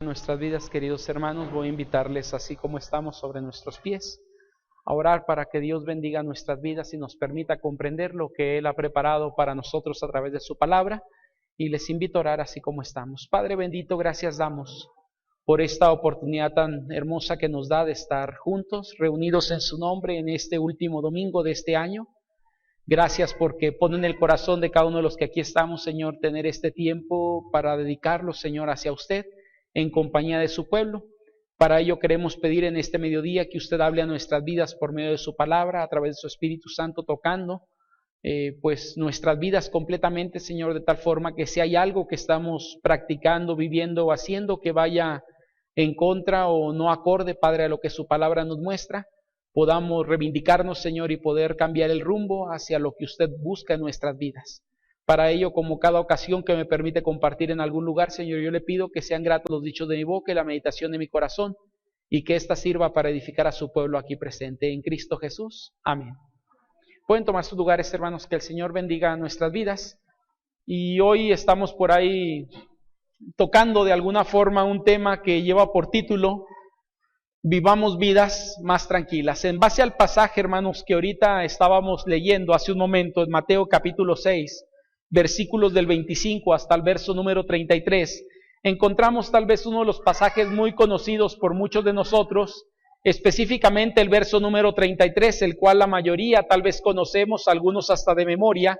Nuestras vidas, queridos hermanos, voy a invitarles, así como estamos sobre nuestros pies, a orar para que Dios bendiga nuestras vidas y nos permita comprender lo que Él ha preparado para nosotros a través de su palabra, y les invito a orar así como estamos. Padre bendito, gracias damos por esta oportunidad tan hermosa que nos da de estar juntos, reunidos en su nombre en este último domingo de este año. Gracias porque pone en el corazón de cada uno de los que aquí estamos, Señor, tener este tiempo para dedicarlo, Señor, hacia usted, en compañía de su pueblo. Para ello queremos pedir en este mediodía que usted hable a nuestras vidas por medio de su palabra, a través de su Espíritu Santo, tocando pues nuestras vidas completamente, Señor, de tal forma que si hay algo que estamos practicando, viviendo o haciendo que vaya en contra o no acorde, Padre, a lo que su palabra nos muestra, podamos reivindicarnos, Señor, y poder cambiar el rumbo hacia lo que usted busca en nuestras vidas. Para ello, como cada ocasión que me permite compartir en algún lugar, Señor, yo le pido que sean gratos los dichos de mi boca y la meditación de mi corazón, y que ésta sirva para edificar a su pueblo aquí presente. En Cristo Jesús. Amén. Pueden tomar sus lugares, hermanos, que el Señor bendiga nuestras vidas. Y hoy estamos por ahí tocando de alguna forma un tema que lleva por título Vivamos vidas más tranquilas. En base al pasaje, hermanos, que ahorita estábamos leyendo hace un momento en Mateo capítulo 6, versículos del 25 hasta el verso número 33, encontramos tal vez uno de los pasajes muy conocidos por muchos de nosotros, específicamente el verso número 33, el cual la mayoría tal vez conocemos, algunos hasta de memoria,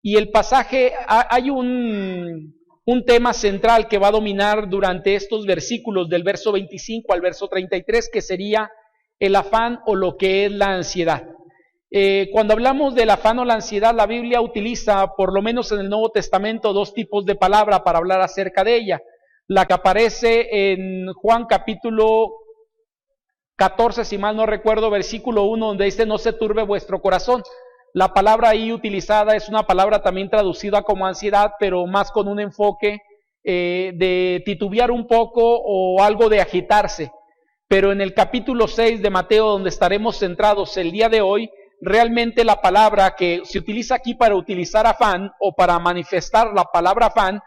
y el pasaje, hay un tema central que va a dominar durante estos versículos del verso 25 al verso 33, que sería el afán o lo que es la ansiedad. Cuando hablamos del afán o la ansiedad, la Biblia utiliza, por lo menos en el Nuevo Testamento, dos tipos de palabra para hablar acerca de ella. La que aparece en Juan capítulo 14, si mal no recuerdo, versículo 1, donde dice: no se turbe vuestro corazón. La palabra ahí utilizada es una palabra también traducida como ansiedad, pero más con un enfoque de titubear un poco o algo de agitarse. Pero en el capítulo 6 de Mateo, donde estaremos centrados el día de hoy, realmente la palabra que se utiliza aquí para utilizar afán o para manifestar la palabra afán,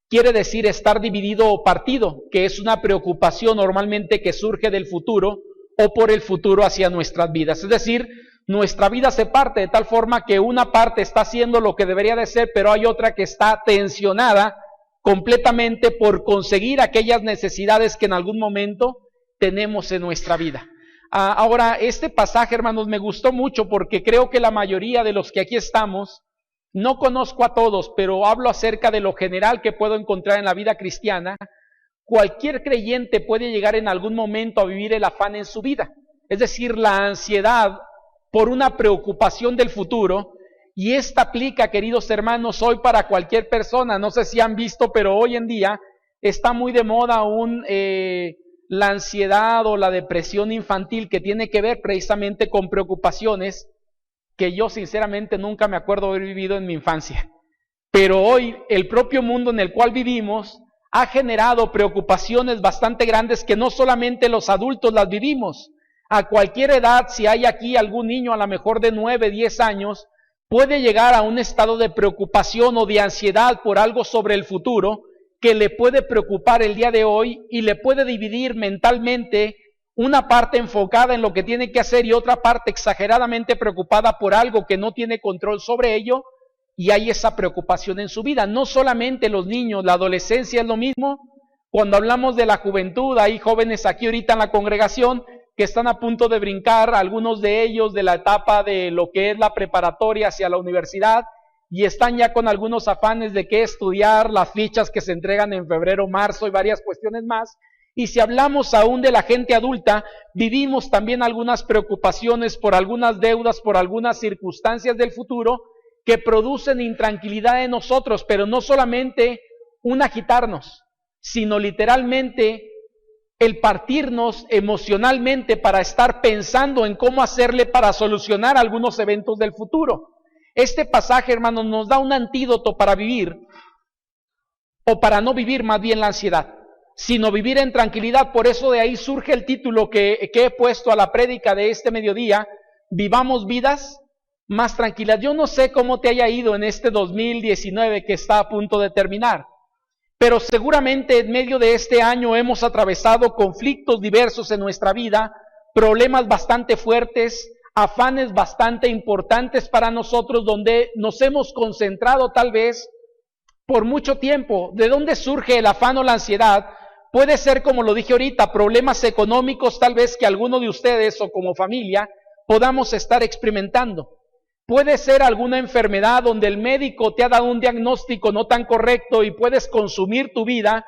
quiere decir estar dividido o partido, que es una preocupación normalmente que surge del futuro o por el futuro hacia nuestras vidas. Es decir, nuestra vida se parte de tal forma que una parte está haciendo lo que debería de ser, pero hay otra que está tensionada completamente por conseguir aquellas necesidades que en algún momento tenemos en nuestra vida. Ahora, este pasaje, hermanos, me gustó mucho porque creo que la mayoría de los que aquí estamos, no conozco a todos, pero hablo acerca de lo general que puedo encontrar en la vida cristiana. Cualquier creyente puede llegar en algún momento a vivir el afán en su vida, es decir, la ansiedad por una preocupación del futuro, y esta aplica, queridos hermanos, hoy para cualquier persona. No sé si han visto, pero hoy en día está muy de moda la ansiedad o la depresión infantil, que tiene que ver precisamente con preocupaciones que yo sinceramente nunca me acuerdo haber vivido en mi infancia. Pero hoy el propio mundo en el cual vivimos ha generado preocupaciones bastante grandes que no solamente los adultos las vivimos. A cualquier edad, si hay aquí algún niño a lo mejor de 9, 10 años, puede llegar a un estado de preocupación o de ansiedad por algo sobre el futuro que le puede preocupar el día de hoy y le puede dividir mentalmente, una parte enfocada en lo que tiene que hacer y otra parte exageradamente preocupada por algo que no tiene control sobre ello, y hay esa preocupación en su vida. No solamente los niños, la adolescencia es lo mismo. Cuando hablamos de la juventud, hay jóvenes aquí ahorita en la congregación que están a punto de brincar, algunos de ellos de la etapa de lo que es la preparatoria hacia la universidad, y están ya con algunos afanes de qué estudiar, las fichas que se entregan en febrero, marzo y varias cuestiones más. Y si hablamos aún de la gente adulta, vivimos también algunas preocupaciones por algunas deudas, por algunas circunstancias del futuro que producen intranquilidad en nosotros, pero no solamente un agitarnos, sino literalmente el partirnos emocionalmente para estar pensando en cómo hacerle para solucionar algunos eventos del futuro. Este pasaje, hermanos, nos da un antídoto para vivir, o para no vivir más bien la ansiedad, sino vivir en tranquilidad. Por eso de ahí surge el título que he puesto a la prédica de este mediodía: Vivamos vidas más tranquilas. Yo no sé cómo te haya ido en este 2019 que está a punto de terminar. pero seguramente en medio de este año hemos atravesado conflictos diversos en nuestra vida, problemas bastante fuertes, afanes bastante importantes para nosotros, donde nos hemos concentrado tal vez por mucho tiempo. ¿De dónde surge el afán o la ansiedad? Puede ser, como lo dije ahorita, problemas económicos tal vez que alguno de ustedes o como familia podamos estar experimentando. Puede ser alguna enfermedad donde el médico te ha dado un diagnóstico no tan correcto y puedes consumir tu vida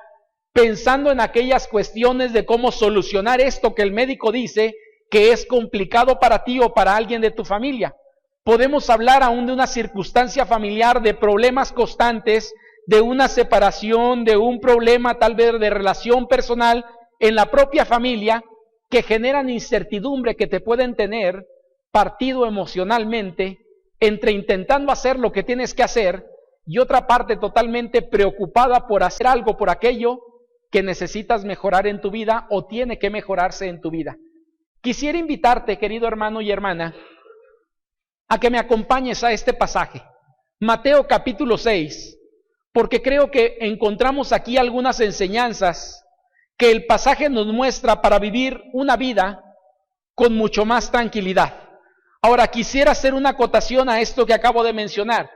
pensando en aquellas cuestiones de cómo solucionar esto que el médico dice que es complicado para ti o para alguien de tu familia. Podemos hablar aún de una circunstancia familiar, de problemas constantes, de una separación, de un problema tal vez de relación personal en la propia familia que generan incertidumbre, que te pueden tener partido emocionalmente entre intentando hacer lo que tienes que hacer y otra parte totalmente preocupada por hacer algo por aquello que necesitas mejorar en tu vida o tiene que mejorarse en tu vida. Quisiera invitarte, querido hermano y hermana, a que me acompañes a este pasaje, Mateo capítulo 6, porque creo que encontramos aquí algunas enseñanzas que el pasaje nos muestra para vivir una vida con mucho más tranquilidad. Ahora, quisiera hacer una acotación a esto que acabo de mencionar.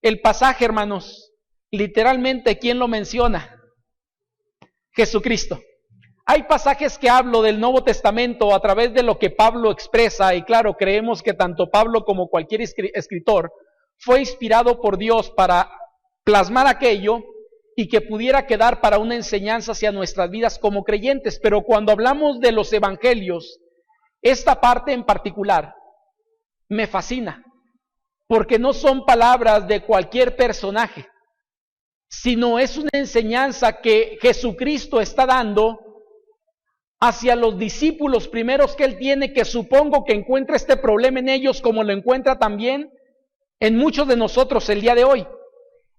El pasaje, hermanos, literalmente, ¿quién lo menciona? Jesucristo. Hay pasajes que hablo del Nuevo Testamento a través de lo que Pablo expresa, y claro, creemos que tanto Pablo como cualquier escritor fue inspirado por Dios para plasmar aquello y que pudiera quedar para una enseñanza hacia nuestras vidas como creyentes. Pero cuando hablamos de los evangelios, esta parte en particular me fascina, porque no son palabras de cualquier personaje, sino es una enseñanza que Jesucristo está dando hacia los discípulos primeros que Él tiene, que supongo que encuentra este problema en ellos como lo encuentra también en muchos de nosotros el día de hoy.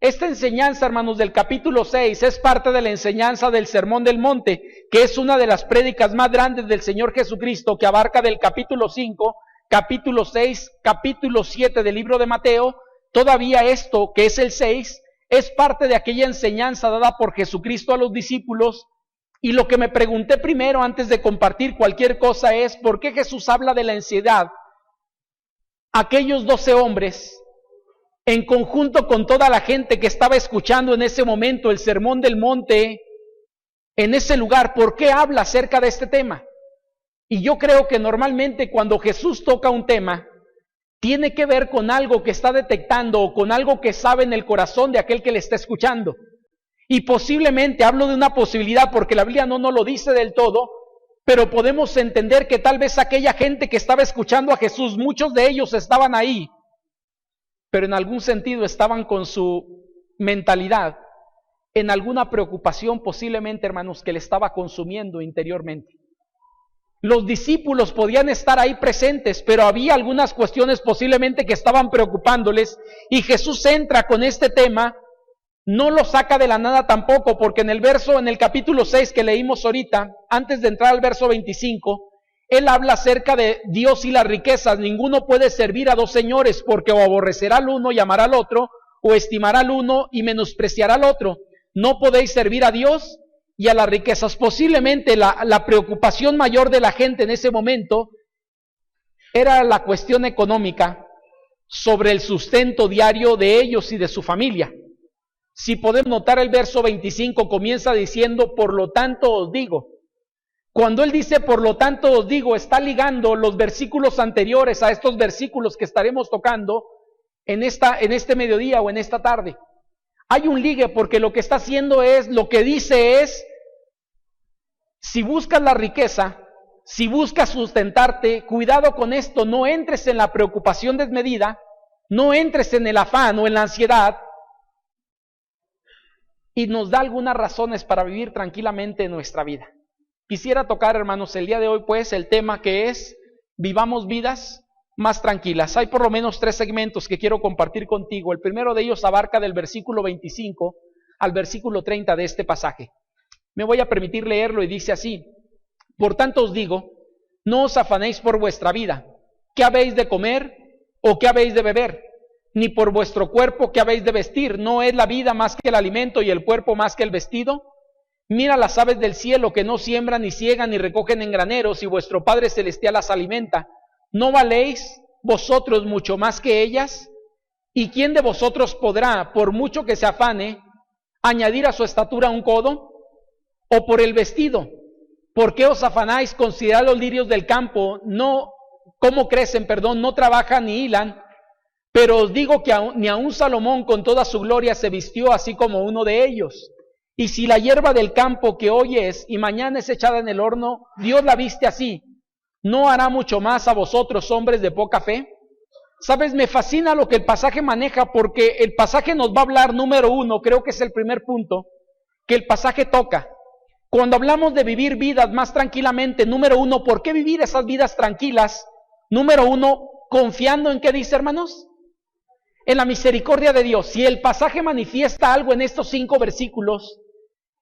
Esta enseñanza, hermanos, del capítulo 6 es parte de la enseñanza del Sermón del Monte, que es una de las prédicas más grandes del Señor Jesucristo, que abarca del capítulo 5, capítulo 6, capítulo 7 del libro de Mateo. Todavía esto, que es el 6, es parte de aquella enseñanza dada por Jesucristo a los discípulos. Y lo que me pregunté primero antes de compartir cualquier cosa es, ¿por qué Jesús habla de la ansiedad? Aquellos 12 hombres, en conjunto con toda la gente que estaba escuchando en ese momento el Sermón del Monte, en ese lugar, ¿por qué habla acerca de este tema? Y yo creo que normalmente cuando Jesús toca un tema, tiene que ver con algo que está detectando o con algo que sabe en el corazón de aquel que le está escuchando. Y posiblemente, hablo de una posibilidad porque la Biblia no nos lo dice del todo, pero podemos entender que tal vez aquella gente que estaba escuchando a Jesús, muchos de ellos estaban ahí, pero en algún sentido estaban con su mentalidad en alguna preocupación posiblemente, hermanos, que le estaba consumiendo interiormente. Los discípulos podían estar ahí presentes, pero había algunas cuestiones posiblemente que estaban preocupándoles, y Jesús entra con este tema, no lo saca de la nada tampoco, porque en el capítulo 6 que leímos ahorita, antes de entrar al verso 25, Él habla acerca de Dios y las riquezas. Ninguno puede servir a dos señores, porque o aborrecerá al uno y amará al otro, o estimará al uno y menospreciará al otro. No podéis servir a Dios y a las riquezas. Posiblemente la preocupación mayor de la gente en ese momento era la cuestión económica sobre el sustento diario de ellos y de su familia. Si podemos notar, el verso 25 comienza diciendo, por lo tanto os digo. Cuando Él dice, por lo tanto os digo, está ligando los versículos anteriores a estos versículos que estaremos tocando en este mediodía o en esta tarde. Hay un ligue, porque lo que está haciendo es, lo que dice es, si buscas la riqueza, si buscas sustentarte, cuidado con esto, no entres en la preocupación desmedida, no entres en el afán o en la ansiedad, y nos da algunas razones para vivir tranquilamente en nuestra vida. Quisiera tocar, hermanos, el día de hoy, pues, el tema que es, vivamos vidas más tranquilas. Hay por lo menos 3 segmentos que quiero compartir contigo. El primero de ellos abarca del versículo 25 al versículo 30 de este pasaje. Me voy a permitir leerlo y dice así: por tanto os digo, no os afanéis por vuestra vida, ¿qué habéis de comer o qué habéis de beber? ni por vuestro cuerpo que habéis de vestir. ¿No es la vida más que el alimento y el cuerpo más que el vestido? Mira las aves del cielo, que no siembran, ni siegan, ni recogen en graneros, y vuestro Padre Celestial las alimenta. ¿No valéis vosotros mucho más que ellas? ¿Y quién de vosotros podrá, por mucho que se afane, añadir a su estatura un codo? ¿O por el vestido? ¿Por qué os afanáis? Considerad los lirios del campo, cómo crecen, no trabajan ni hilan. Pero os digo que ni aun Salomón con toda su gloria se vistió así como uno de ellos. Y si la hierba del campo que hoy es y mañana es echada en el horno, Dios la viste así, ¿no hará mucho más a vosotros, hombres de poca fe? Sabes, me fascina lo que el pasaje maneja, porque el pasaje nos va a hablar, número uno, creo que es el primer punto, que el pasaje toca. Cuando hablamos de vivir vidas más tranquilamente, número uno, ¿por qué vivir esas vidas tranquilas? Número uno, confiando en qué dice, hermanos, en la misericordia de Dios. Si el pasaje manifiesta algo en estos 5 versículos,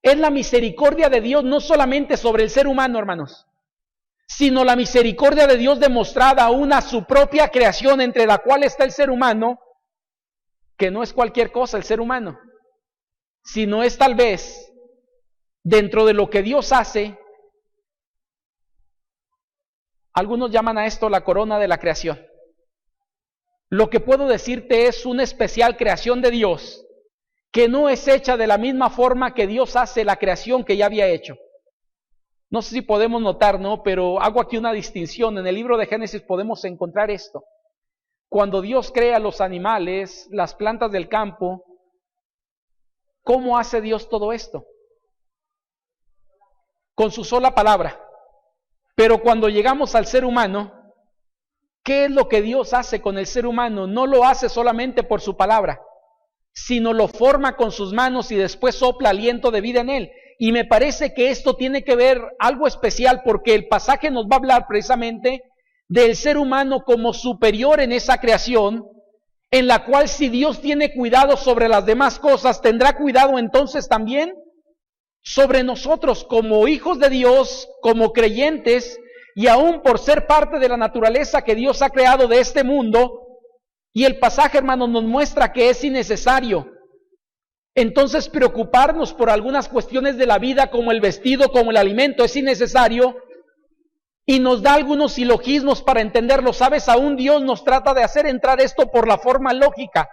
es la misericordia de Dios no solamente sobre el ser humano, hermanos, sino la misericordia de Dios demostrada aún a su propia creación, entre la cual está el ser humano, que no es cualquier cosa el ser humano, sino es tal vez dentro de lo que Dios hace. Algunos llaman a esto la corona de la creación. Lo que puedo decirte es una especial creación de Dios, que no es hecha de la misma forma que Dios hace la creación que ya había hecho. No sé si podemos notar, ¿no? Pero hago aquí una distinción. En el libro de Génesis podemos encontrar esto. Cuando Dios crea los animales, las plantas del campo, ¿cómo hace Dios todo esto? Con su sola palabra. Pero cuando llegamos al ser humano, ¿qué es lo que Dios hace con el ser humano? No lo hace solamente por su palabra, sino lo forma con sus manos y después sopla aliento de vida en él. Y me parece que esto tiene que ver algo especial, porque el pasaje nos va a hablar precisamente del ser humano como superior en esa creación, en la cual si Dios tiene cuidado sobre las demás cosas, tendrá cuidado entonces también sobre nosotros como hijos de Dios, como creyentes, y aún por ser parte de la naturaleza que Dios ha creado de este mundo. Y el pasaje, hermanos, nos muestra que es innecesario entonces preocuparnos por algunas cuestiones de la vida, como el vestido, como el alimento, es innecesario, y nos da algunos silogismos para entenderlo. ¿Sabes? Aún Dios nos trata de hacer entrar esto por la forma lógica.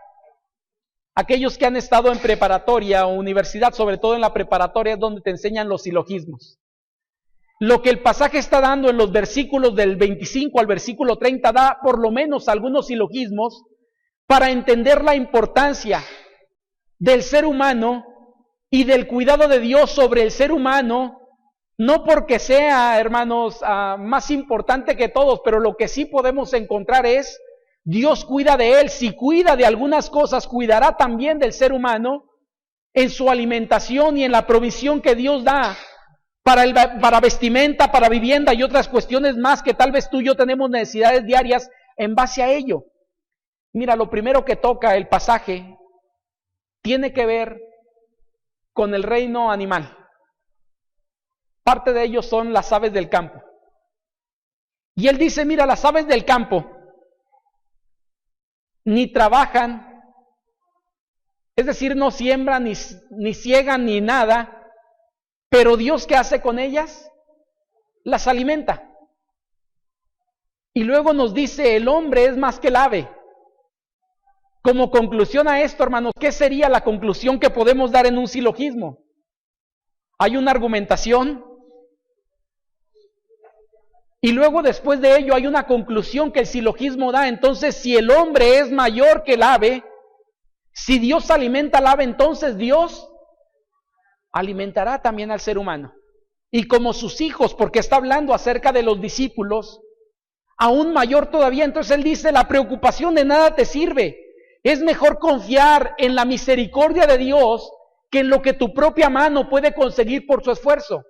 Aquellos que han estado en preparatoria o universidad, sobre todo en la preparatoria, es donde te enseñan los silogismos. Lo que el pasaje está dando en los versículos del 25 al versículo 30 da por lo menos algunos silogismos para entender la importancia del ser humano y del cuidado de Dios sobre el ser humano, no porque sea, hermanos, más importante que todos, pero lo que sí podemos encontrar es, Dios cuida de él. Si cuida de algunas cosas, cuidará también del ser humano en su alimentación y en la provisión que Dios da para vestimenta, para vivienda y otras cuestiones más que tal vez tú y yo tenemos necesidades diarias en base a ello. Mira, lo primero que toca el pasaje tiene que ver con el reino animal. Parte de ellos son las aves del campo. Y él dice, mira, las aves del campo ni trabajan, es decir, no siembran, ni ciegan, ni nada, pero Dios, ¿qué hace con ellas? Las alimenta. Y luego nos dice, el hombre es más que el ave. Como conclusión a esto, hermanos, ¿qué sería la conclusión que podemos dar en un silogismo? Hay una argumentación y luego después de ello hay una conclusión que el silogismo da. Entonces, si el hombre es mayor que el ave, si Dios alimenta al ave, entonces Dios alimentará también al ser humano. Y como sus hijos, porque está hablando acerca de los discípulos, aún mayor todavía. Entonces él dice, la preocupación de nada te sirve. Es mejor confiar en la misericordia de Dios que en lo que tu propia mano puede conseguir por su esfuerzo.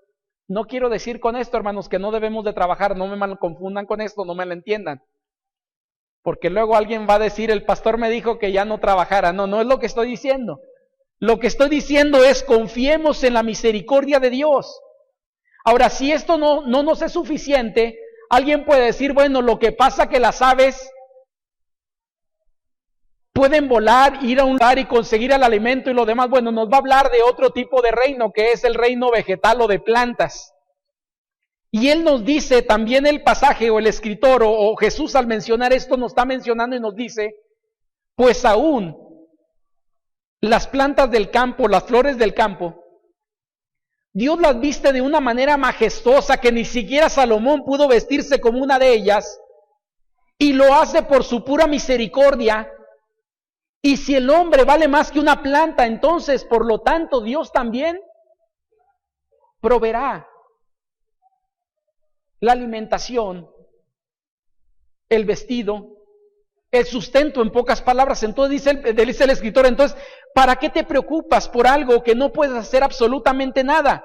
No quiero decir con esto, hermanos, que no debemos de trabajar. No me mal confundan con esto, no me lo entiendan. Porque luego alguien va a decir, el pastor me dijo que ya no trabajara. No, no es lo que estoy diciendo. Lo que estoy diciendo es, confiemos en la misericordia de Dios. Ahora, si esto no nos es suficiente, alguien puede decir, bueno, lo que pasa que las aves pueden volar, ir a un lugar y conseguir el alimento y lo demás. Bueno, nos va a hablar de otro tipo de reino, que es el reino vegetal o de plantas. Y él nos dice, también el pasaje o el escritor o Jesús al mencionar esto nos está mencionando y nos dice, pues aún las plantas del campo, las flores del campo, Dios las viste de una manera majestuosa que ni siquiera Salomón pudo vestirse como una de ellas, y lo hace por su pura misericordia. Y si el hombre vale más que una planta, entonces por lo tanto Dios también proveerá la alimentación, el vestido, el sustento, en pocas palabras. Entonces dice el escritor, entonces, ¿para qué te preocupas por algo que no puedes hacer absolutamente nada?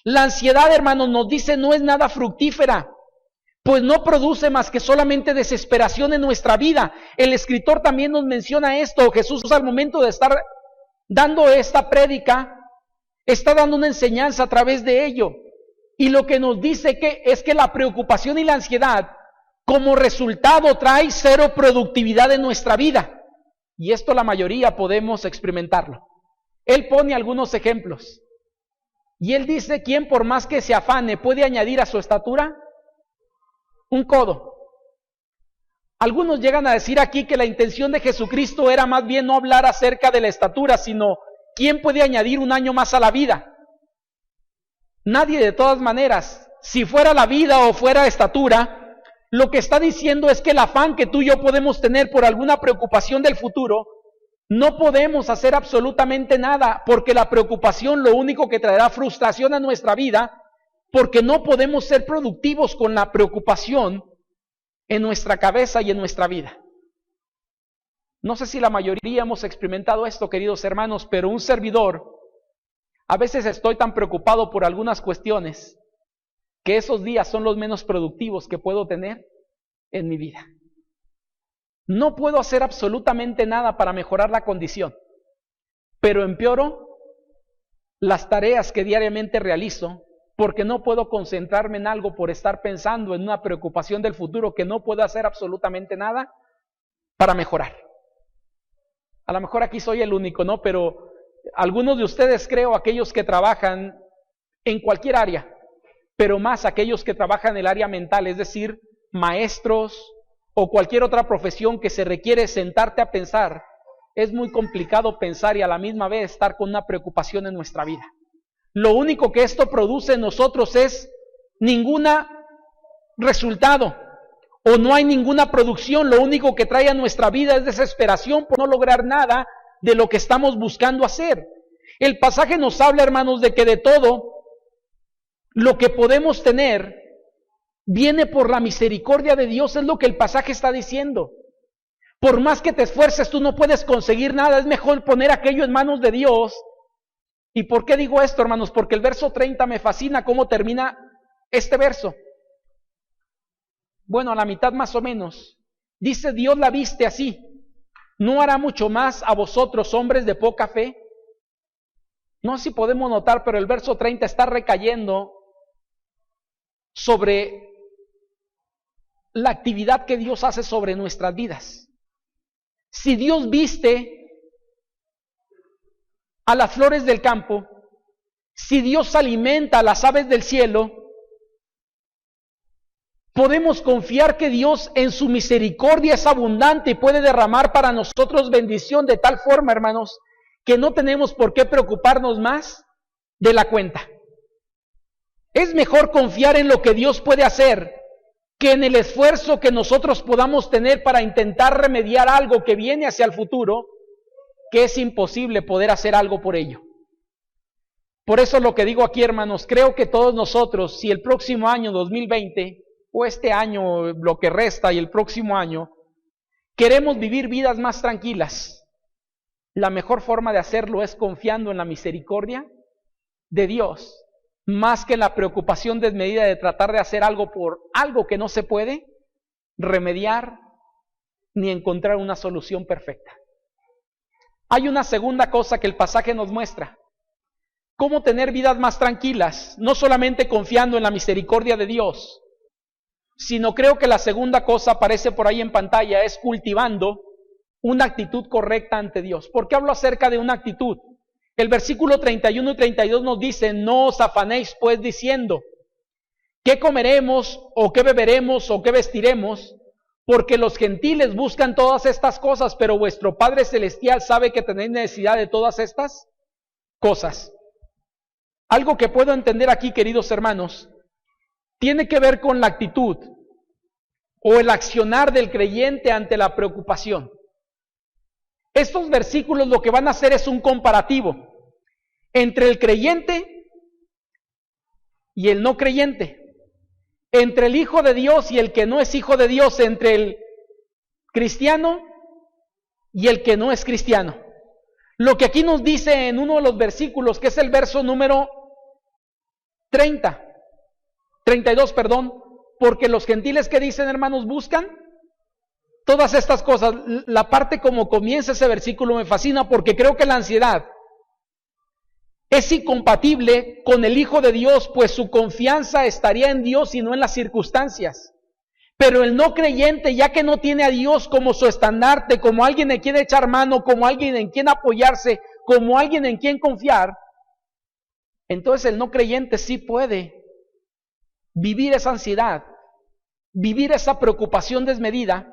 La ansiedad, hermanos, nos dice no es nada fructífera, pues no produce más que solamente desesperación en nuestra vida. El escritor también nos menciona esto. Jesús, al momento de estar dando esta prédica, está dando una enseñanza a través de ello. Y lo que nos dice es que la preocupación y la ansiedad como resultado trae cero productividad en nuestra vida. Y esto la mayoría podemos experimentarlo. Él pone algunos ejemplos. Y él dice, ¿quién por más que se afane puede añadir a su estatura un codo? Algunos llegan a decir aquí que la intención de Jesucristo era más bien no hablar acerca de la estatura, sino ¿quién puede añadir un año más a la vida? Nadie, de todas maneras. Si fuera la vida o fuera estatura, lo que está diciendo es que el afán que tú y yo podemos tener por alguna preocupación del futuro, no podemos hacer absolutamente nada, porque la preocupación lo único que traerá frustración a nuestra vida, porque no podemos ser productivos con la preocupación en nuestra cabeza y en nuestra vida. No sé si la mayoría hemos experimentado esto, queridos hermanos, pero un servidor, a veces estoy tan preocupado por algunas cuestiones que esos días son los menos productivos que puedo tener en mi vida. No puedo hacer absolutamente nada para mejorar la condición, pero empeoro las tareas que diariamente realizo porque no puedo concentrarme en algo por estar pensando en una preocupación del futuro que no puedo hacer absolutamente nada para mejorar. A lo mejor aquí soy el único, ¿no? Pero algunos de ustedes, creo, aquellos que trabajan en cualquier área, pero más aquellos que trabajan en el área mental, es decir, maestros o cualquier otra profesión que se requiere sentarte a pensar, es muy complicado pensar y a la misma vez estar con una preocupación en nuestra vida. Lo único que esto produce en nosotros es ningún resultado o no hay ninguna producción. Lo único que trae a nuestra vida es desesperación por no lograr nada de lo que estamos buscando hacer. El pasaje nos habla, hermanos, de que de todo lo que podemos tener viene por la misericordia de Dios, es lo que el pasaje está diciendo. Por más que te esfuerces, tú no puedes conseguir nada, es mejor poner aquello en manos de Dios. ¿Y por qué digo esto, hermanos? Porque el verso 30 me fascina cómo termina este verso. Bueno, a la mitad más o menos. Dice, Dios la viste así. ¿No hará mucho más a vosotros, hombres de poca fe? No sé si podemos notar, pero el verso 30 está recayendo sobre la actividad que Dios hace sobre nuestras vidas. Si Dios viste a las flores del campo, si Dios alimenta a las aves del cielo, podemos confiar que Dios en su misericordia es abundante y puede derramar para nosotros bendición de tal forma, hermanos, que no tenemos por qué preocuparnos más de la cuenta. Es mejor confiar en lo que Dios puede hacer que en el esfuerzo que nosotros podamos tener para intentar remediar algo que viene hacia el futuro, que es imposible poder hacer algo por ello. Por eso lo que digo aquí, hermanos, creo que todos nosotros, si el próximo año 2020, o este año, lo que resta y el próximo año, queremos vivir vidas más tranquilas, la mejor forma de hacerlo es confiando en la misericordia de Dios, más que en la preocupación desmedida de tratar de hacer algo por algo que no se puede remediar ni encontrar una solución perfecta. Hay una segunda cosa que el pasaje nos muestra: cómo tener vidas más tranquilas, no solamente confiando en la misericordia de Dios, sino creo que la segunda cosa aparece por ahí en pantalla, es cultivando una actitud correcta ante Dios. ¿Por qué hablo acerca de una actitud? El versículo 31 y 32 nos dice: no os afanéis pues diciendo, ¿qué comeremos, o qué beberemos, o qué vestiremos? Porque los gentiles buscan todas estas cosas, pero vuestro Padre Celestial sabe que tenéis necesidad de todas estas cosas. Algo que puedo entender aquí, queridos hermanos, tiene que ver con la actitud o el accionar del creyente ante la preocupación. Estos versículos lo que van a hacer es un comparativo entre el creyente y el no creyente, entre el hijo de Dios y el que no es hijo de Dios, entre el cristiano y el que no es cristiano. Lo que aquí nos dice en uno de los versículos, que es el verso número 32, porque los gentiles, que dicen, hermanos, buscan todas estas cosas. La parte como comienza ese versículo me fascina, porque creo que la ansiedad es incompatible con el Hijo de Dios, pues su confianza estaría en Dios y no en las circunstancias. Pero el no creyente, ya que no tiene a Dios como su estandarte, como alguien en quien echar mano, como alguien en quien apoyarse, como alguien en quien confiar, entonces el no creyente sí puede vivir esa ansiedad, vivir esa preocupación desmedida,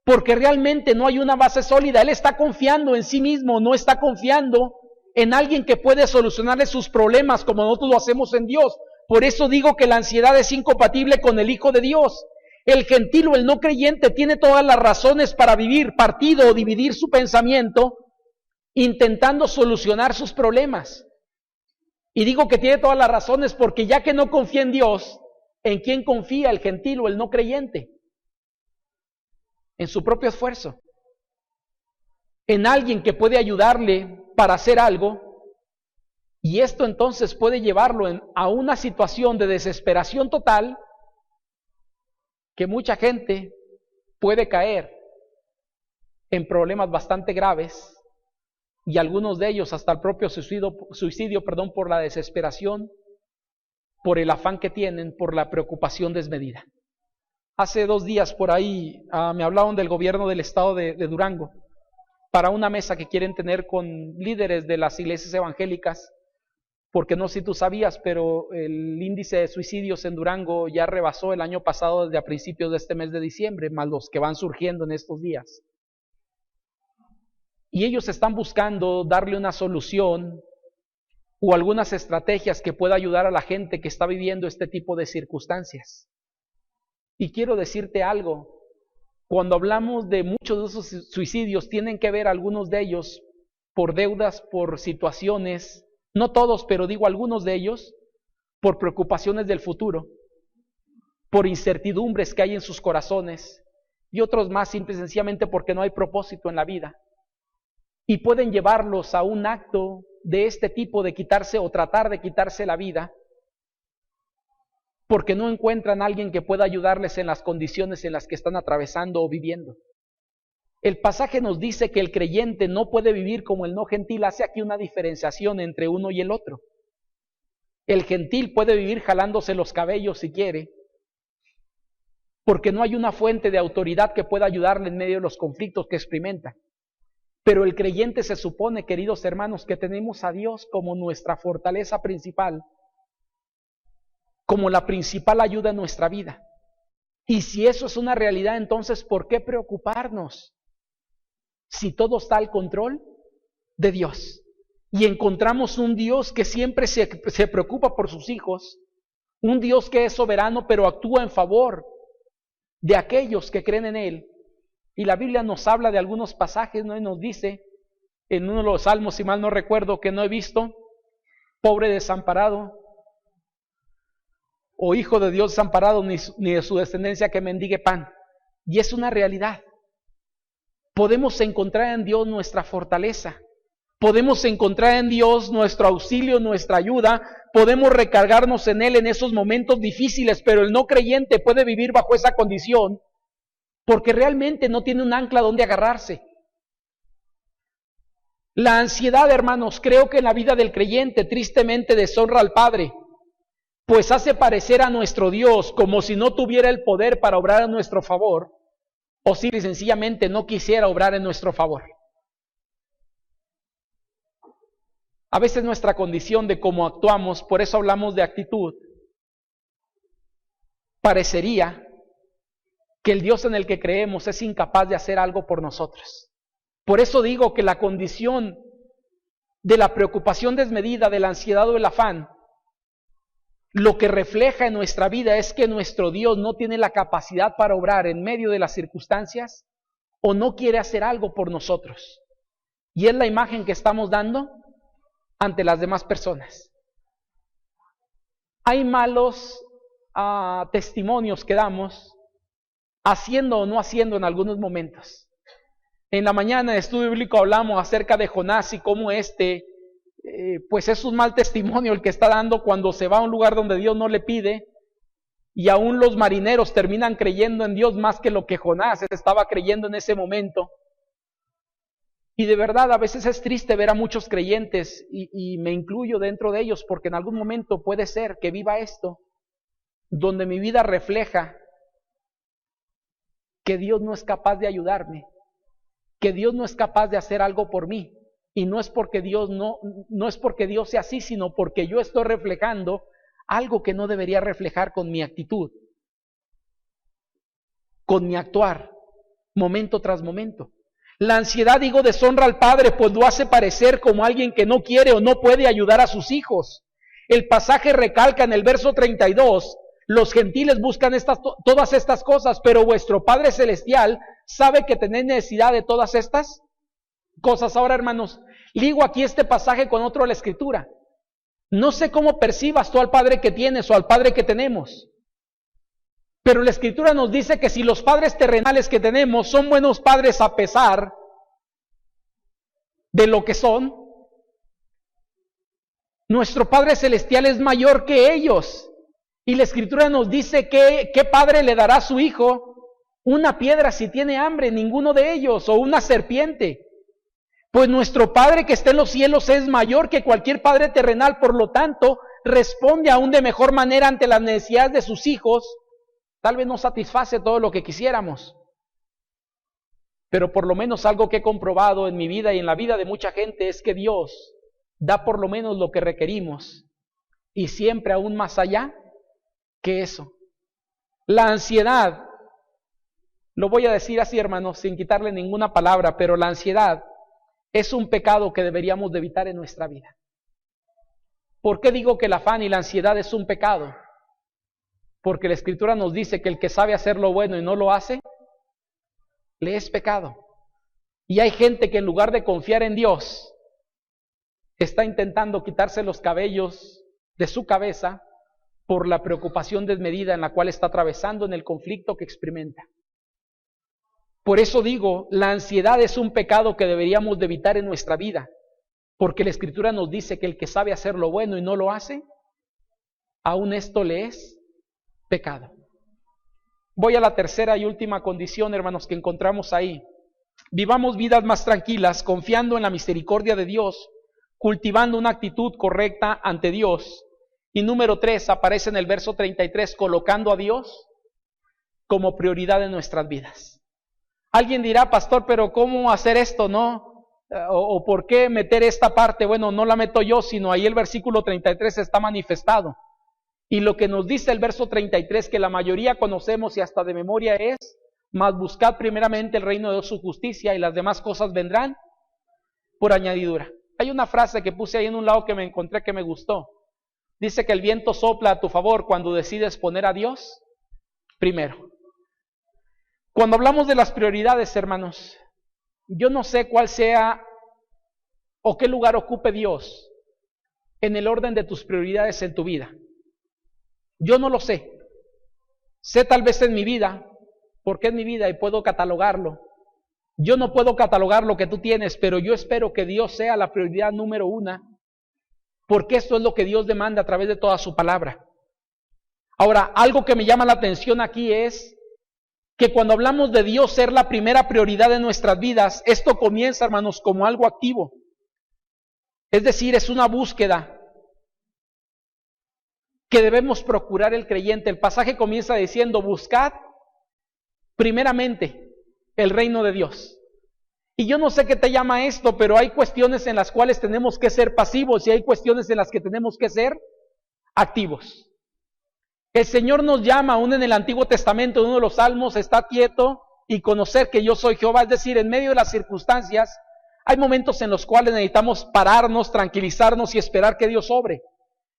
porque realmente no hay una base sólida. Él está confiando en sí mismo, no está confiando en alguien que puede solucionarle sus problemas como nosotros lo hacemos en Dios. Por eso digo que la ansiedad es incompatible con el Hijo de Dios. El gentil o el no creyente tiene todas las razones para vivir partido o dividir su pensamiento intentando solucionar sus problemas. Y digo que tiene todas las razones porque ya que no confía en Dios, ¿en quién confía el gentil o el no creyente? En su propio esfuerzo. En alguien que puede ayudarle para hacer algo, y esto entonces puede llevarlo a una situación de desesperación total, que mucha gente puede caer en problemas bastante graves, y algunos de ellos hasta el propio suicidio, por la desesperación, por el afán que tienen, por la preocupación desmedida. Hace 2 días por ahí me hablaron del gobierno del estado de Durango para una mesa que quieren tener con líderes de las iglesias evangélicas, porque no sé si tú sabías, pero el índice de suicidios en Durango ya rebasó el año pasado desde a principios de este mes de diciembre, más los que van surgiendo en estos días. Y ellos están buscando darle una solución o algunas estrategias que pueda ayudar a la gente que está viviendo este tipo de circunstancias. Y quiero decirte algo, cuando hablamos de muchos de esos suicidios, tienen que ver algunos de ellos por deudas, por situaciones, no todos, pero digo algunos de ellos, por preocupaciones del futuro, por incertidumbres que hay en sus corazones, y otros más simple y sencillamente porque no hay propósito en la vida. Y pueden llevarlos a un acto de este tipo de quitarse o tratar de quitarse la vida, porque no encuentran a alguien que pueda ayudarles en las condiciones en las que están atravesando o viviendo. El pasaje nos dice que el creyente no puede vivir como el no gentil. Hace aquí una diferenciación entre uno y el otro. El gentil puede vivir jalándose los cabellos si quiere, porque no hay una fuente de autoridad que pueda ayudarle en medio de los conflictos que experimenta. Pero el creyente se supone, queridos hermanos, que tenemos a Dios como nuestra fortaleza principal, como la principal ayuda en nuestra vida. Y si eso es una realidad, entonces ¿por qué preocuparnos? Si todo está al control de Dios. Y encontramos un Dios que siempre se preocupa por sus hijos, un Dios que es soberano pero actúa en favor de aquellos que creen en Él. Y la Biblia nos habla de algunos pasajes, ¿no? Y nos dice en uno de los salmos, si mal no recuerdo, que no he visto pobre desamparado o hijo de Dios desamparado, ni de su descendencia que mendigue pan. Y es una realidad. Podemos encontrar en Dios nuestra fortaleza. Podemos encontrar en Dios nuestro auxilio, nuestra ayuda. Podemos recargarnos en Él en esos momentos difíciles, pero el no creyente puede vivir bajo esa condición porque realmente no tiene un ancla donde agarrarse. La ansiedad, hermanos, creo que en la vida del creyente tristemente deshonra al Padre, pues hace parecer a nuestro Dios como si no tuviera el poder para obrar a nuestro favor, o simple y sencillamente no quisiera obrar en nuestro favor. A veces nuestra condición de cómo actuamos, por eso hablamos de actitud, parecería que el Dios en el que creemos es incapaz de hacer algo por nosotros. Por eso digo que la condición de la preocupación desmedida, de la ansiedad o el afán, lo que refleja en nuestra vida es que nuestro Dios no tiene la capacidad para obrar en medio de las circunstancias o no quiere hacer algo por nosotros. Y es la imagen que estamos dando ante las demás personas. Hay malos testimonios que damos, haciendo o no haciendo en algunos momentos. En la mañana en estudio bíblico hablamos acerca de Jonás y cómo pues es un mal testimonio el que está dando cuando se va a un lugar donde Dios no le pide, y aún los marineros terminan creyendo en Dios más que lo que Jonás estaba creyendo en ese momento. Y de verdad a veces es triste ver a muchos creyentes, y me incluyo dentro de ellos, porque en algún momento puede ser que viva esto, donde mi vida refleja que Dios no es capaz de ayudarme, que Dios no es capaz de hacer algo por mí. Y no es porque Dios no es porque Dios sea así, sino porque yo estoy reflejando algo que no debería reflejar con mi actitud, con mi actuar, momento tras momento. La ansiedad, digo, deshonra al padre, pues lo hace parecer como alguien que no quiere o no puede ayudar a sus hijos. El pasaje recalca en el verso 32, los gentiles buscan todas estas cosas, pero vuestro Padre Celestial sabe que tenéis necesidad de todas estas cosas. Ahora, hermanos, ligo aquí este pasaje con otro de la Escritura. No sé cómo percibas tú al Padre que tienes o al Padre que tenemos, pero la Escritura nos dice que si los padres terrenales que tenemos son buenos padres a pesar de lo que son, nuestro Padre Celestial es mayor que ellos. Y la Escritura nos dice que ¿qué padre le dará a su hijo una piedra si tiene hambre? Ninguno de ellos. O una serpiente. Pues nuestro Padre que está en los cielos es mayor que cualquier padre terrenal, por lo tanto, responde aún de mejor manera ante las necesidades de sus hijos. Tal vez no satisface todo lo que quisiéramos, pero por lo menos algo que he comprobado en mi vida y en la vida de mucha gente es que Dios da por lo menos lo que requerimos, y siempre aún más allá que eso. La ansiedad, lo voy a decir así, hermanos, sin quitarle ninguna palabra, pero la ansiedad es un pecado que deberíamos de evitar en nuestra vida. ¿Por qué digo que el afán y la ansiedad es un pecado? Porque la Escritura nos dice que el que sabe hacer lo bueno y no lo hace, le es pecado. Y hay gente que en lugar de confiar en Dios, está intentando quitarse los cabellos de su cabeza por la preocupación desmedida en la cual está atravesando en el conflicto que experimenta. Por eso digo, la ansiedad es un pecado que deberíamos de evitar en nuestra vida, porque la Escritura nos dice que el que sabe hacer lo bueno y no lo hace, aún esto le es pecado. Voy a la tercera y última condición, hermanos, que encontramos ahí. Vivamos vidas más tranquilas, confiando en la misericordia de Dios, cultivando una actitud correcta ante Dios. Y número 3, aparece en el verso 33, colocando a Dios como prioridad en nuestras vidas. Alguien dirá, pastor, pero ¿cómo hacer esto, no? ¿O por qué meter esta parte? Bueno, no la meto yo, sino ahí el versículo 33 está manifestado. Y lo que nos dice el verso 33, que la mayoría conocemos y hasta de memoria es, mas buscad primeramente el reino de Dios, su justicia, y las demás cosas vendrán por añadidura. Hay una frase que puse ahí en un lado que me encontré que me gustó. Dice que el viento sopla a tu favor cuando decides poner a Dios primero. Cuando hablamos de las prioridades, hermanos, yo no sé cuál sea o qué lugar ocupe Dios en el orden de tus prioridades en tu vida. Yo no lo sé. Sé tal vez en mi vida, porque es mi vida y puedo catalogarlo. Yo no puedo catalogar lo que tú tienes, pero yo espero que Dios sea la prioridad número 1, porque esto es lo que Dios demanda a través de toda su palabra. Ahora, algo que me llama la atención aquí es que cuando hablamos de Dios ser la primera prioridad de nuestras vidas, esto comienza, hermanos, como algo activo. Es decir, es una búsqueda que debemos procurar el creyente. El pasaje comienza diciendo, buscad primeramente. el reino de Dios. Y yo no sé qué te llama esto, pero hay cuestiones en las cuales tenemos que ser pasivos y hay cuestiones en las que tenemos que ser activos. El Señor nos llama, aún en el Antiguo Testamento, en uno de los salmos, está quieto y conocer que yo soy Jehová. Es decir, en medio de las circunstancias, hay momentos en los cuales necesitamos pararnos, tranquilizarnos y esperar que Dios obre.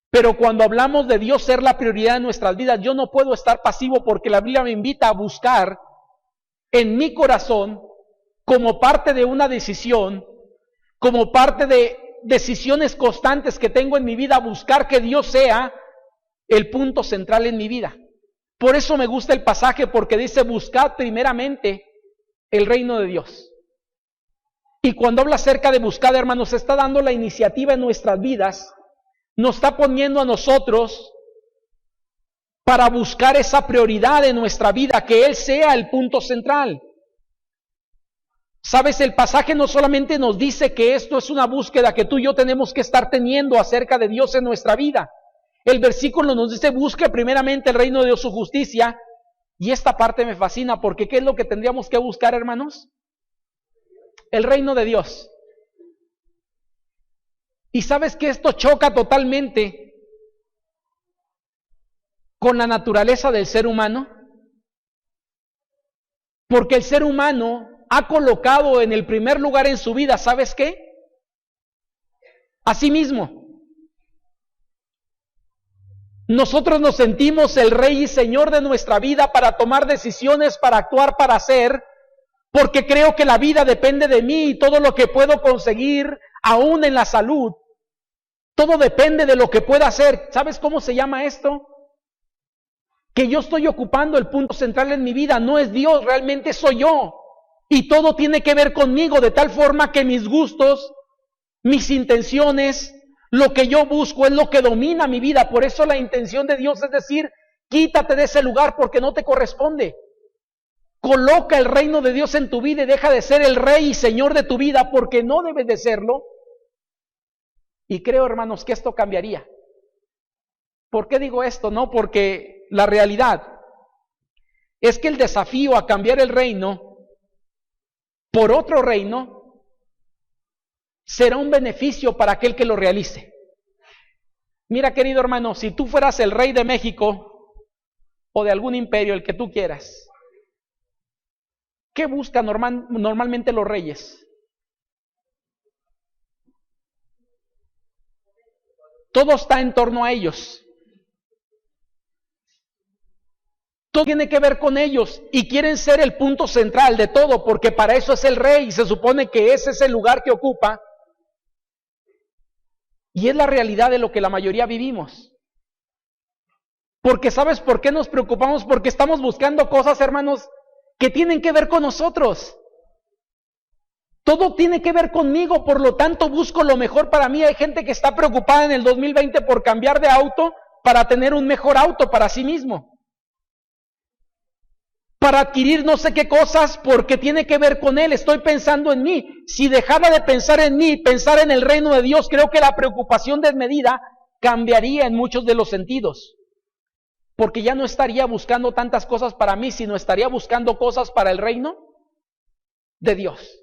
Pero cuando hablamos de Dios ser la prioridad de nuestras vidas, yo no puedo estar pasivo porque la Biblia me invita a buscar en mi corazón, como parte de una decisión, como parte de decisiones constantes que tengo en mi vida, buscar que Dios sea el punto central en mi vida. Por eso me gusta el pasaje, porque dice: buscad primeramente el reino de Dios. Y cuando habla acerca de buscar, hermanos, está dando la iniciativa en nuestras vidas, nos está poniendo a nosotros para buscar esa prioridad en nuestra vida, que Él sea el punto central. Sabes, el pasaje no solamente nos dice que esto es una búsqueda que tú y yo tenemos que estar teniendo acerca de Dios en nuestra vida. El versículo nos dice: busque primeramente el reino de Dios, su justicia. Y esta parte me fascina, porque ¿qué es lo que tendríamos que buscar, hermanos? El reino de Dios. Y sabes que esto choca totalmente con la naturaleza del ser humano, porque el ser humano ha colocado en el primer lugar en su vida, ¿sabes qué? A sí mismo. Nosotros nos sentimos el rey y señor de nuestra vida para tomar decisiones, para actuar, para hacer, porque creo que la vida depende de mí y todo lo que puedo conseguir, aún en la salud, todo depende de lo que pueda hacer. ¿Sabes cómo se llama esto? Que yo estoy ocupando el punto central en mi vida, no es Dios, realmente soy yo. Y todo tiene que ver conmigo, de tal forma que mis gustos, mis intenciones, lo que yo busco es lo que domina mi vida. Por eso la intención de Dios es decir: quítate de ese lugar porque no te corresponde. Coloca el reino de Dios en tu vida y deja de ser el rey y señor de tu vida, porque no debes de serlo. Y creo, hermanos, que esto cambiaría. ¿Por qué digo esto? No, porque la realidad es que el desafío a cambiar el reino por otro reino será un beneficio para aquel que lo realice. Mira, querido hermano, si tú fueras el rey de México o de algún imperio, el que tú quieras, ¿qué buscan normalmente los reyes? Todo está en torno a ellos. Todo tiene que ver con ellos y quieren ser el punto central de todo, porque para eso es el rey y se supone que ese es el lugar que ocupa. Y es la realidad de lo que la mayoría vivimos. Porque ¿sabes por qué nos preocupamos? Porque estamos buscando cosas, hermanos, que tienen que ver con nosotros. Todo tiene que ver conmigo, por lo tanto busco lo mejor para mí. Hay gente que está preocupada en el 2020 por cambiar de auto para tener un mejor auto para sí mismo. Para adquirir no sé qué cosas porque tiene que ver con él. Estoy pensando en mí. Si dejara de pensar en mí, pensar en el reino de Dios, creo que la preocupación desmedida cambiaría en muchos de los sentidos. Porque ya no estaría buscando tantas cosas para mí, sino estaría buscando cosas para el reino de Dios.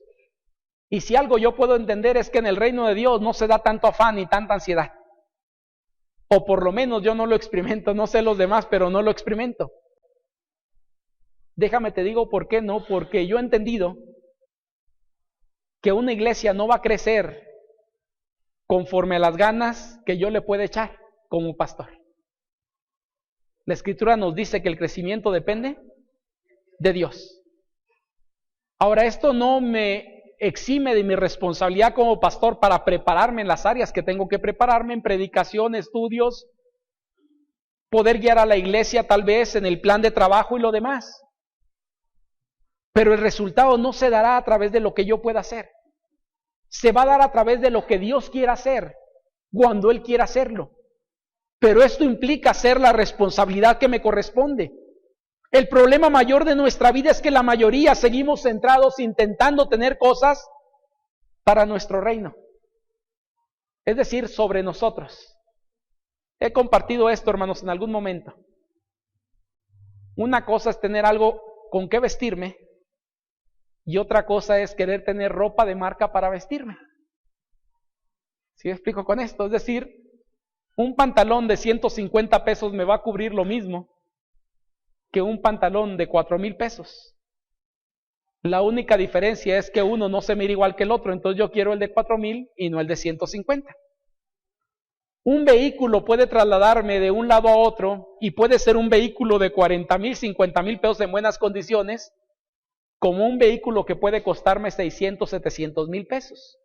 Y si algo yo puedo entender es que en el reino de Dios no se da tanto afán ni tanta ansiedad. O por lo menos yo no lo experimento, no sé los demás, pero no lo experimento. Déjame te digo por qué no, porque yo he entendido que una iglesia no va a crecer conforme a las ganas que yo le pueda echar como pastor. La Escritura nos dice que el crecimiento depende de Dios. Ahora, esto no me exime de mi responsabilidad como pastor para prepararme en las áreas que tengo que prepararme, en predicación, estudios, poder guiar a la iglesia tal vez en el plan de trabajo y lo demás. Pero el resultado no se dará a través de lo que yo pueda hacer. Se va a dar a través de lo que Dios quiera hacer, cuando Él quiera hacerlo. Pero esto implica hacer la responsabilidad que me corresponde. El problema mayor de nuestra vida es que la mayoría seguimos centrados intentando tener cosas para nuestro reino. Es decir, sobre nosotros. He compartido esto, hermanos, en algún momento. Una cosa es tener algo con qué vestirme y otra cosa es querer tener ropa de marca para vestirme. ¿Sí me explico con esto? Es decir, un pantalón de 150 pesos me va a cubrir lo mismo que un pantalón de 4,000 pesos. La única diferencia es que uno no se mira igual que el otro, entonces yo quiero el de 4,000 y no el de 150. Un vehículo puede trasladarme de un lado a otro y puede ser un vehículo de 40,000, 50,000 pesos en buenas condiciones, como un vehículo que puede costarme 600, 700,000 pesos.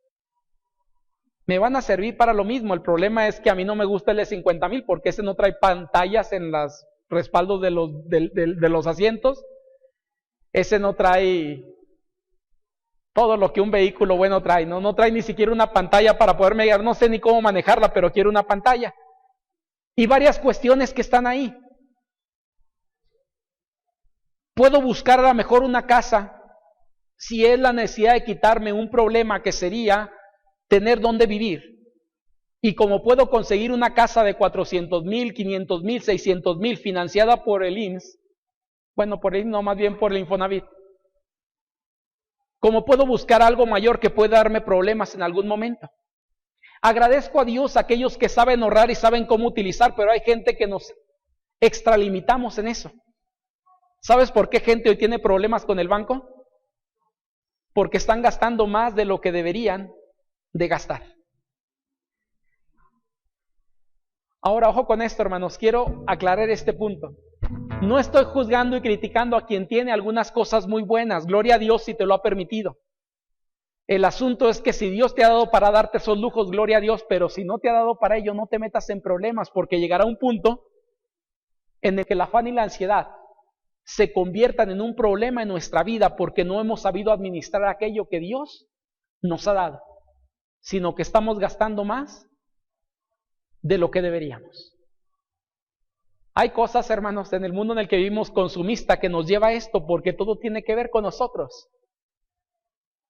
Me van a servir para lo mismo. El problema es que a mí no me gusta el de 50,000 porque ese no trae pantallas en los respaldos de los asientos. Ese no trae todo lo que un vehículo bueno trae. No trae ni siquiera una pantalla para poderme guiar. No sé ni cómo manejarla, pero quiero una pantalla. Y varias cuestiones que están ahí. Puedo buscar a lo mejor una casa si es la necesidad de quitarme un problema que sería tener dónde vivir. Y como puedo conseguir una casa de 400,000, 500,000, 600,000 financiada por el IMSS, bueno, por el IMSS no, más bien por el Infonavit. Como puedo buscar algo mayor que pueda darme problemas en algún momento. Agradezco a Dios a aquellos que saben ahorrar y saben cómo utilizar, pero hay gente que nos extralimitamos en eso. ¿Sabes por qué gente hoy tiene problemas con el banco? Porque están gastando más de lo que deberían de gastar. Ahora, ojo con esto, hermanos, quiero aclarar este punto. No estoy juzgando y criticando a quien tiene algunas cosas muy buenas. Gloria a Dios si te lo ha permitido. El asunto es que si Dios te ha dado para darte esos lujos, gloria a Dios, pero si no te ha dado para ello, no te metas en problemas, porque llegará un punto en el que el afán y la ansiedad se conviertan en un problema en nuestra vida porque no hemos sabido administrar aquello que Dios nos ha dado, sino que estamos gastando más de lo que deberíamos. Hay cosas, hermanos, en el mundo en el que vivimos consumista que nos lleva a esto porque todo tiene que ver con nosotros.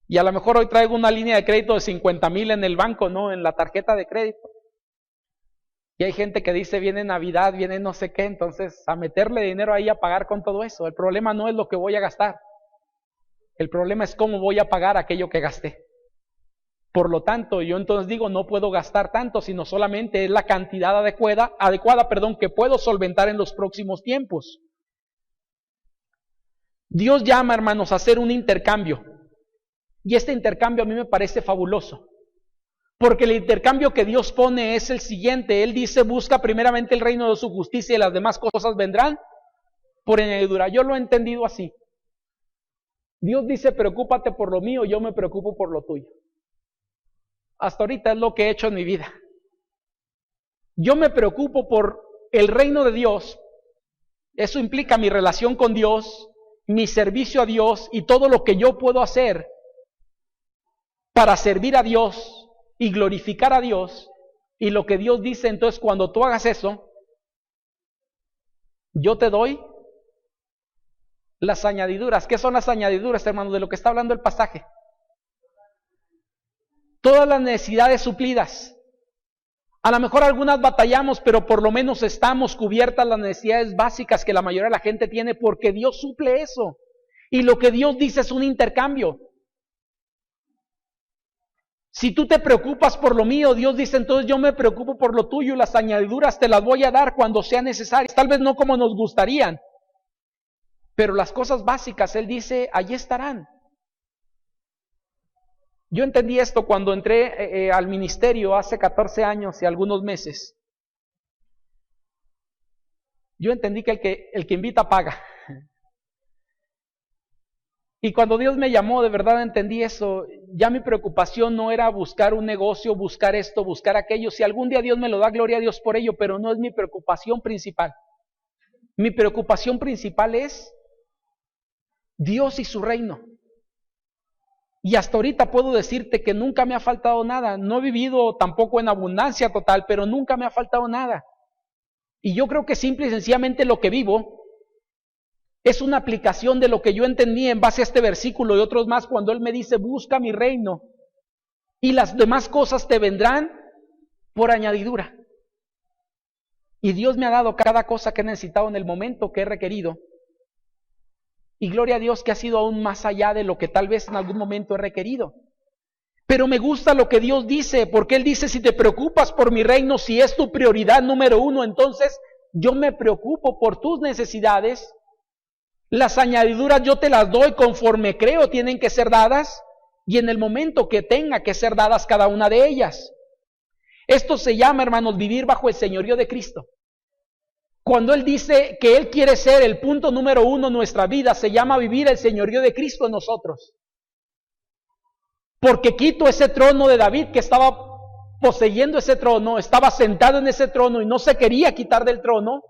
Y a lo mejor hoy traigo una línea de crédito de 50,000 en el banco, ¿no? En la tarjeta de crédito. Y hay gente que dice, viene Navidad, viene no sé qué, entonces a meterle dinero ahí a pagar con todo eso. El problema no es lo que voy a gastar. El problema es cómo voy a pagar aquello que gasté. Por lo tanto, yo entonces digo, no puedo gastar tanto, sino solamente es la cantidad adecuada, que puedo solventar en los próximos tiempos. Dios llama, hermanos, a hacer un intercambio. Y este intercambio a mí me parece fabuloso. Porque el intercambio que Dios pone es el siguiente. Él dice, busca primeramente el reino de su justicia y las demás cosas vendrán por añadidura. Yo lo he entendido así. Dios dice, preocúpate por lo mío, yo me preocupo por lo tuyo. Hasta ahorita es lo que he hecho en mi vida. Yo me preocupo por el reino de Dios. Eso implica mi relación con Dios, mi servicio a Dios y todo lo que yo puedo hacer para servir a Dios y glorificar a Dios. Y lo que Dios dice, entonces cuando tú hagas eso, yo te doy las añadiduras. ¿Qué son las añadiduras, hermanos? De lo que está hablando el pasaje. Todas las necesidades suplidas. A lo mejor algunas batallamos, pero por lo menos estamos cubiertas las necesidades básicas que la mayoría de la gente tiene, porque Dios suple eso. Y lo que Dios dice es un intercambio. Si tú te preocupas por lo mío, Dios dice, entonces yo me preocupo por lo tuyo y las añadiduras te las voy a dar cuando sea necesario. Tal vez no como nos gustarían, pero las cosas básicas, Él dice, allí estarán. Yo entendí esto cuando entré al ministerio hace 14 años y algunos meses. Yo entendí que el que invita paga. Y cuando Dios me llamó, de verdad entendí eso. Ya mi preocupación no era buscar un negocio, buscar esto, buscar aquello. Si algún día Dios me lo da, gloria a Dios por ello, pero no es mi preocupación principal. Mi preocupación principal es Dios y su reino. Y hasta ahorita puedo decirte que nunca me ha faltado nada. No he vivido tampoco en abundancia total, pero nunca me ha faltado nada. Y yo creo que simple y sencillamente lo que vivo es una aplicación de lo que yo entendí en base a este versículo y otros más cuando Él me dice, busca mi reino y las demás cosas te vendrán por añadidura. Y Dios me ha dado cada cosa que he necesitado en el momento que he requerido Y gloria a Dios que ha sido aún más allá de lo que tal vez en algún momento he requerido. Pero me gusta lo que Dios dice, porque Él dice, si te preocupas por mi reino, si es tu prioridad número uno, entonces yo me preocupo por tus necesidades. Las añadiduras yo te las doy conforme creo tienen que ser dadas y en el momento que tenga que ser dadas cada una de ellas. Esto se llama, hermanos, vivir bajo el señorío de Cristo. Cuando Él dice que Él quiere ser el punto número uno en nuestra vida, se llama vivir el señorío de Cristo en nosotros. Porque quito ese trono de David que estaba poseyendo ese trono, estaba sentado en ese trono y no se quería quitar del trono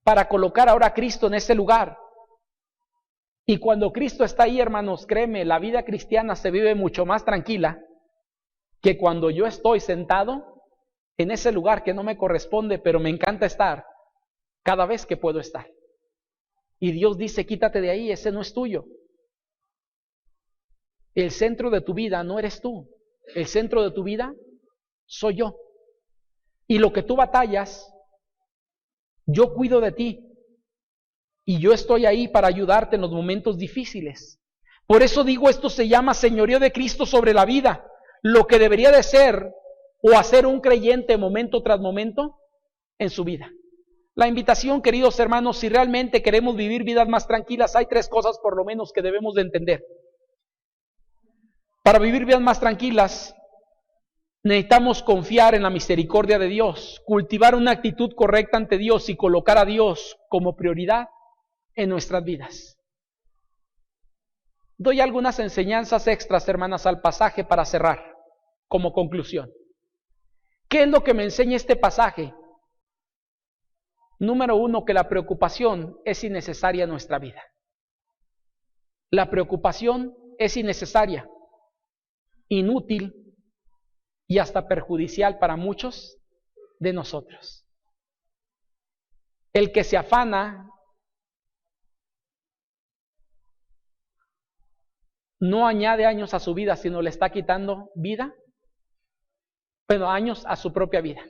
para colocar ahora a Cristo en ese lugar. Y cuando Cristo está ahí, hermanos, créeme, la vida cristiana se vive mucho más tranquila que cuando yo estoy sentado en ese lugar que no me corresponde, pero me encanta estar cada vez que puedo estar. Y Dios dice, quítate de ahí, ese no es tuyo. El centro de tu vida no eres tú. El centro de tu vida soy yo. Y lo que tú batallas, yo cuido de ti. Y yo estoy ahí para ayudarte en los momentos difíciles. Por eso digo, esto se llama señorío de Cristo sobre la vida. Lo que debería de ser o hacer un creyente momento tras momento en su vida. La invitación, queridos hermanos, si realmente queremos vivir vidas más tranquilas, hay 3 cosas por lo menos que debemos de entender. Para vivir vidas más tranquilas, necesitamos confiar en la misericordia de Dios, cultivar una actitud correcta ante Dios y colocar a Dios como prioridad en nuestras vidas. Doy algunas enseñanzas extras, hermanas, al pasaje para cerrar, como conclusión. ¿Qué es lo que me enseña este pasaje? Número 1, que la preocupación es innecesaria en nuestra vida. La preocupación es innecesaria, inútil y hasta perjudicial para muchos de nosotros. El que se afana no añade años a su vida, sino le está quitando vida, pero años a su propia vida.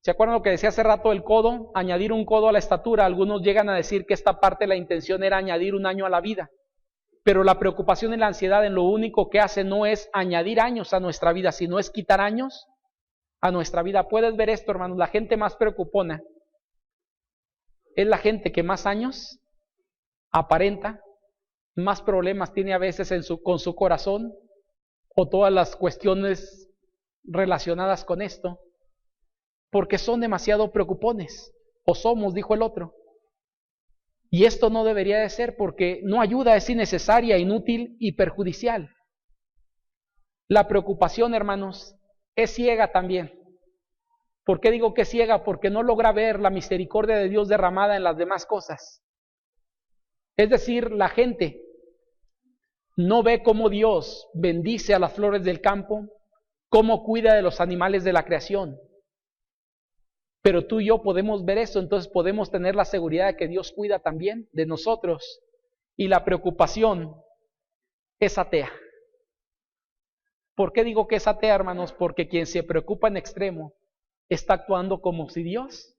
¿Se acuerdan lo que decía hace rato del codo? Añadir un codo a la estatura. Algunos llegan a decir que esta parte, la intención era añadir un año a la vida. Pero la preocupación y la ansiedad en lo único que hace no es añadir años a nuestra vida, sino es quitar años a nuestra vida. Puedes ver esto, hermanos, la gente más preocupona es la gente que más años aparenta, más problemas tiene a veces con su corazón o todas las cuestiones relacionadas con esto, porque son demasiado preocupones, o somos, dijo el otro. Y esto no debería de ser porque no ayuda, es innecesaria, inútil y perjudicial. La preocupación, hermanos, es ciega también. ¿Por qué digo que es ciega? Porque no logra ver la misericordia de Dios derramada en las demás cosas. Es decir, la gente no ve cómo Dios bendice a las flores del campo, cómo cuida de los animales de la creación. Pero tú y yo podemos ver eso, entonces podemos tener la seguridad de que Dios cuida también de nosotros. Y la preocupación es atea. ¿Por qué digo que es atea, hermanos? Porque quien se preocupa en extremo está actuando como si Dios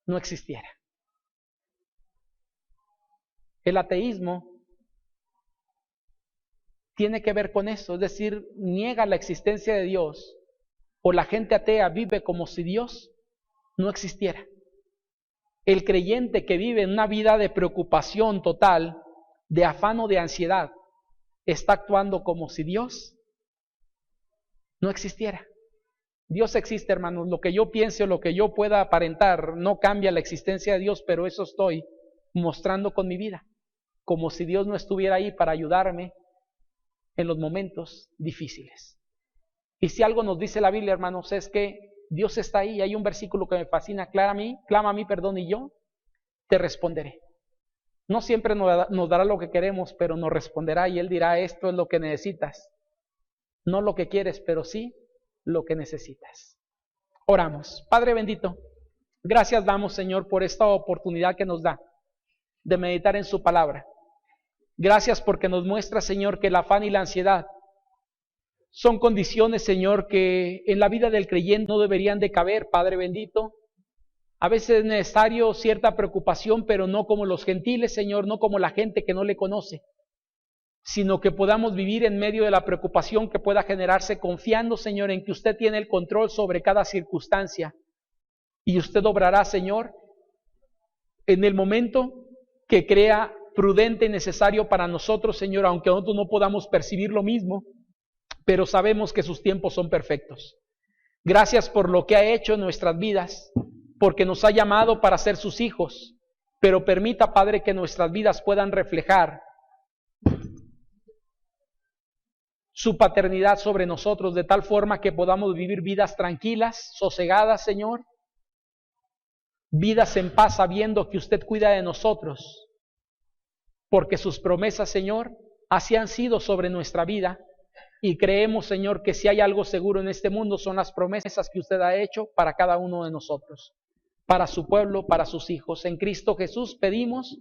no existiera. El ateísmo tiene que ver con eso, es decir, niega la existencia de Dios, o la gente atea vive como si Dios no existiera. El creyente que vive en una vida de preocupación total, de afán o de ansiedad, está actuando como si Dios no existiera. Dios existe, hermanos. Lo que yo piense o lo que yo pueda aparentar no cambia la existencia de Dios, pero eso estoy mostrando con mi vida, como si Dios no estuviera ahí para ayudarme en los momentos difíciles. Y si algo nos dice la Biblia, hermanos, es que Dios está ahí. Hay un versículo que me fascina: clama a mí, perdón, y yo te responderé. No siempre nos dará lo que queremos, pero nos responderá y Él dirá: esto es lo que necesitas. No lo que quieres, pero sí lo que necesitas. Oramos. Padre bendito, gracias damos, Señor, por esta oportunidad que nos da de meditar en su palabra. Gracias porque nos muestra, Señor, que el afán y la ansiedad son condiciones, Señor, que en la vida del creyente no deberían de caber, Padre bendito, A veces es necesario cierta preocupación, pero no como los gentiles, Señor, no como la gente que no le conoce, sino que podamos vivir en medio de la preocupación que pueda generarse, confiando, Señor, en que usted tiene el control sobre cada circunstancia. Y usted obrará, Señor, en el momento que crea prudente y necesario para nosotros, Señor, aunque nosotros no podamos percibir lo mismo, pero sabemos que sus tiempos son perfectos. Gracias por lo que ha hecho en nuestras vidas, porque nos ha llamado para ser sus hijos, pero permita, Padre, que nuestras vidas puedan reflejar su paternidad sobre nosotros, de tal forma que podamos vivir vidas tranquilas, sosegadas, Señor, vidas en paz, sabiendo que usted cuida de nosotros, porque sus promesas, Señor, así han sido sobre nuestra vida, y creemos, Señor, que si hay algo seguro en este mundo son las promesas que usted ha hecho para cada uno de nosotros, para su pueblo, para sus hijos. En Cristo Jesús pedimos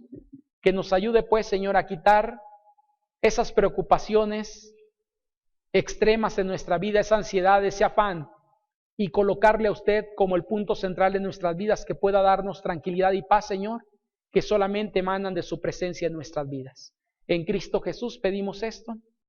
que nos ayude, pues, Señor, a quitar esas preocupaciones extremas en nuestra vida, esa ansiedad, ese afán, y colocarle a usted como el punto central de nuestras vidas, que pueda darnos tranquilidad y paz, Señor, que solamente emanan de su presencia en nuestras vidas. En Cristo Jesús pedimos esto.